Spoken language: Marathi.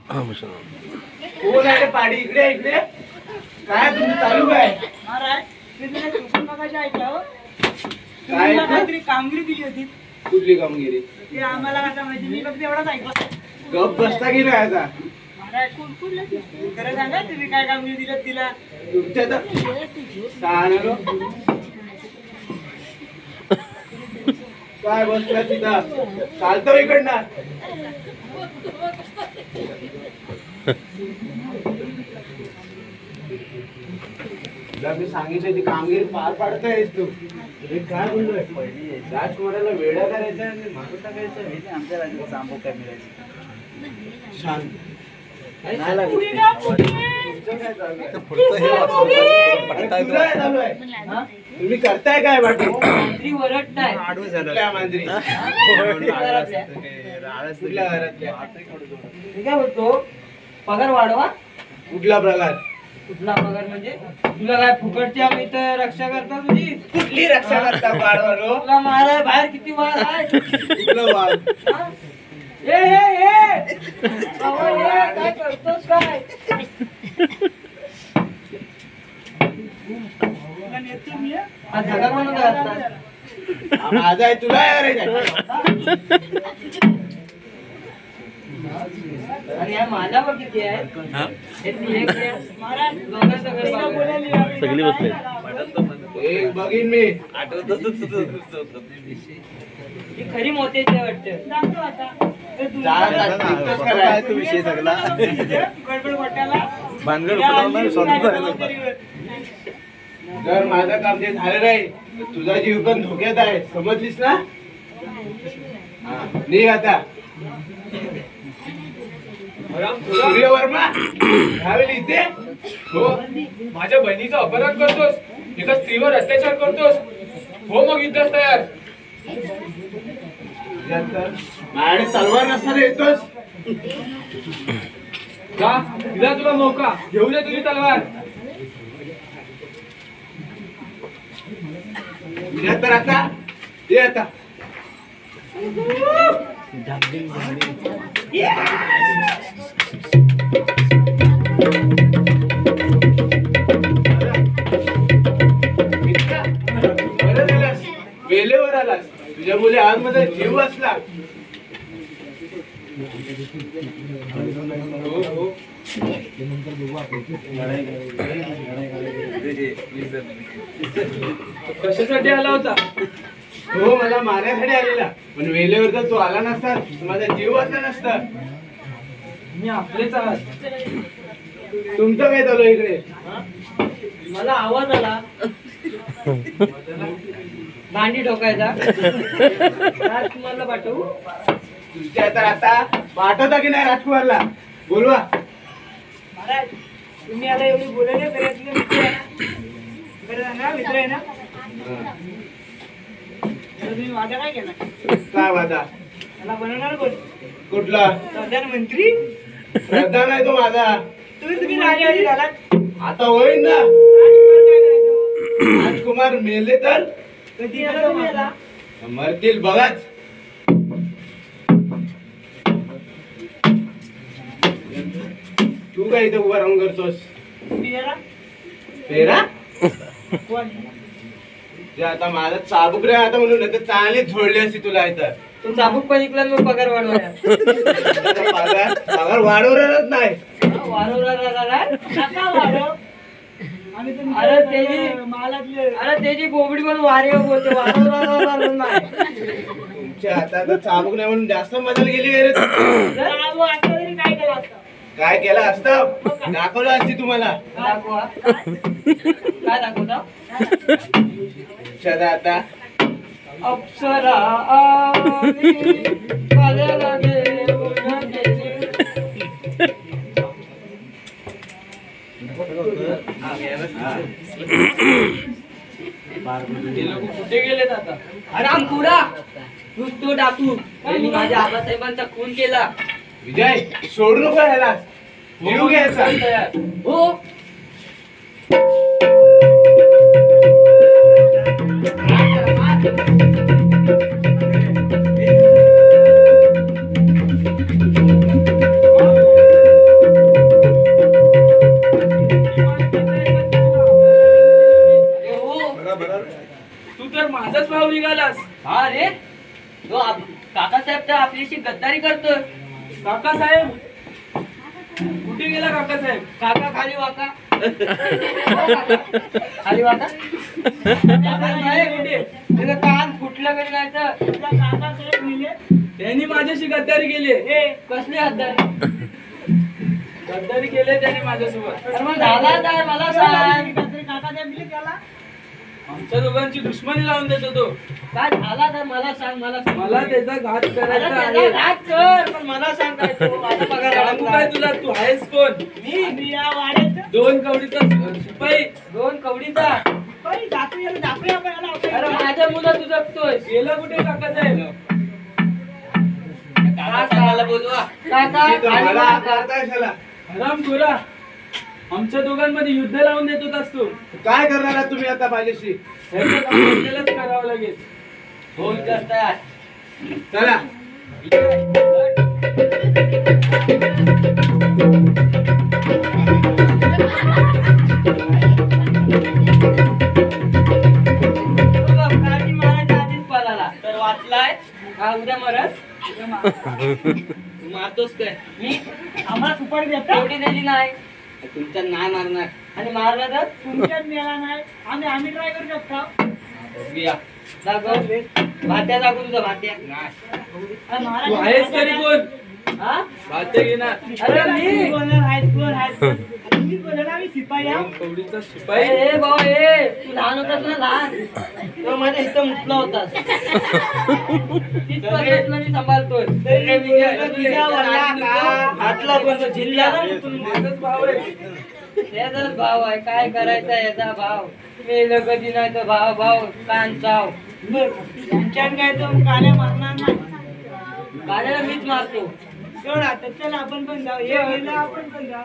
कोण आहे पाडी इकडे इकडे काय तुमचं चालू काय काय कामगिरी दिली होती कुठली कामगिरी ते आम्हाला आता माहिती मी फक्त एवढाच ऐकलं गप बसता की नाही आता खरं सांगा तुम्ही काय कामगिरी दिलं तिला तुमच्या तर सांगणार काय बसला तिथं चालतो इकडनं मी सांगितलं ती कामगिरी पार पाडतायस तू काय बोललोय राजकुमाराला वेडा करायचा आणि मागं टाकायचं आमच्या राज्याचा आंबो काय मिळायचं शांत तुम्ही करताय काय बाकी मांजरी ओरडताय मांजरी कुठल्या घरातल्या मी काय बोलतो पगार वाढवा कुठला प्रकार कुठला पगार म्हणजे तुला काय फुकटची आम्ही तर रक्षा करता तुझी कुठली रक्षा करता वाढवा तुला माराय बाहेर किती वाढ आहे कुठलं वाघ हा? ए बाबा, काय करतोस काय हा झगडा म्हणून काय असतात? माझा आहे तुला आणि या माझ्यावर किती आहे सगळी बसले एक बघीन मी ही खरी मोत्याची वाटतं विषय सगळा जर माझं काम जे झालं नाही तर तुझा जीव पण धोक्यात आहे समजलीस ना निघ आता सूर्यवर्मा यावेळी इथे हो माझ्या बहिणीचं अपहरण करतोस एका स्त्रीवर अत्याचार करतोस हो मग युद्धास तयार माझ्याकडे तलवार नसताना येतोस का दिला तुला मौका घेऊ दे तुझी तलवार तर आता ये आता बरं झालास वेळेवर आलास तुझ्या मुली आतमध्ये जीव असला कशासाठी आला होता हो मला मारण्यासाठी आलेला पण वेळेवर जर तू आला नसता माझा जीव वाचला नसता मी आपलेच आहात तुमचं काय चालू इकडे मला आवाज आला भांडी ठोकायचा राजकुमारला पाठवू तुमच्या तर आता पाठवता की नाही राजकुमारला बोलवा महाराज तुम्ही आता एवढी बोलायला घरातले मित्र आहे ना बरं ना मित्र आहे ना तर तुम्ही वादा काय केला काय वादा मला बनवणार कोण कुठला प्रधानमंत्री श्रद्धा नाही तो माझा तुम्ही राजा आधी झाला आता होईल ना राजकुमार काय करायचं राजकुमार मेले तर कधी आला तुम्ही याला मरतील बघाच तू काय इथे उभा राहून करतोस तुम्ही याला फेरा कोण जे आता माझा चाबूक रे आता म्हणून तर चांगली झोडली असती तुला इथं तू चाबूक पण इकला मग पगार वाढवाया पगार पगार वाढवणारच नाही अरे त्याची बोबडी पण वारे बोलते वारवणार नाही तुमच्या हातात चाबूक नाही म्हणून जास्त मदत गेली रे काय केलं असतं काय केलं असतं दाखवलं असती तुम्हाला दाखवा काय दाखवता तुमच्या आता अप्सरा आली पाल्याला घेऊन गेली. कुठे गेलेत आता आराम पुरा तू डाकू त्यांनी माझ्या आबासाहेबांचा खून केला विजय सोडू नको ह्याला जीव घ्यायचा हो माझाच भाव निघालास. हा रे, तो काकासाहेब तर आपल्याशी गद्दारी करतोय. काकासाहेब कुठे गेला काकासाहेब? काका खाली वाका. खाली वाका. काकासाहेब कुठे? त्याचं कान फुटलं कधी नाही तर काकासाहेब नेले. त्यांनी माझ्याशी गद्दारी केली. कसली गद्दारी? गद्दारी केले त्यांनी माझ्यासोबत. अरे मग झाला काय मला सांग. आमच्या दोघांची दुश्मनी लावून देतो तो. काय झाला तर मला सांग. मला त्याचा घात करायचा त्याला आहे. राग कर, पण मला सांग काय तो. माझा पगार सांगू काय तुला? तू आहेस कोण? मी या वाड्यात 2 कवडीचा शिपाई. 2 कवडीचा. अरे माझ्या मुलं तू जगतोय. गेला कुठे काकासाहेब? काकाला बोलवा. काका तुम्ही खाली मला वाका. करताय त्याला. हरामखोरा, आमच्या दोघांमध्ये युद्ध लावून देत होतास तू. काय करणार आहात तुम्ही आता माझ्याशी? ह्याचं काम आपल्यालाच करावं लागेल. हो जास्त आहे. चला. काठी मारायच्या आधीच पळाला. तर वाचलाय का उद्या मरत? मारतोस काय? मी आम्हाला सुपारी देतो. एवढी दिली नाही. तुमच्या नाही मारणार. आणि मारला तर तुमच्याच मिळाला नाही. आम्ही ट्राय करू शकतो. दाखव. भात्या दाखव तुझा भात्या. तू आहेस तरी कोण? हा? भाते घेणार. अरे मी दोन कवडीचा शिपाई. ए भाऊ ए, तू लहान होतास ना लहान. तो माझ्या इथं मुतला होतास. तिथपासून मी सांभाळतोय. हातला पण तो झिल्ला ना. माझाच भाव आहे. याचाच भाव आहे. काय करायचा याचा भाव. मेलं कधी नाही तर भाव भाव कान चाव. काय तो काल्या मारणार नाही. काल्याला मीच मारतो. चल आपण पण जाऊ. आपण पण जाऊ.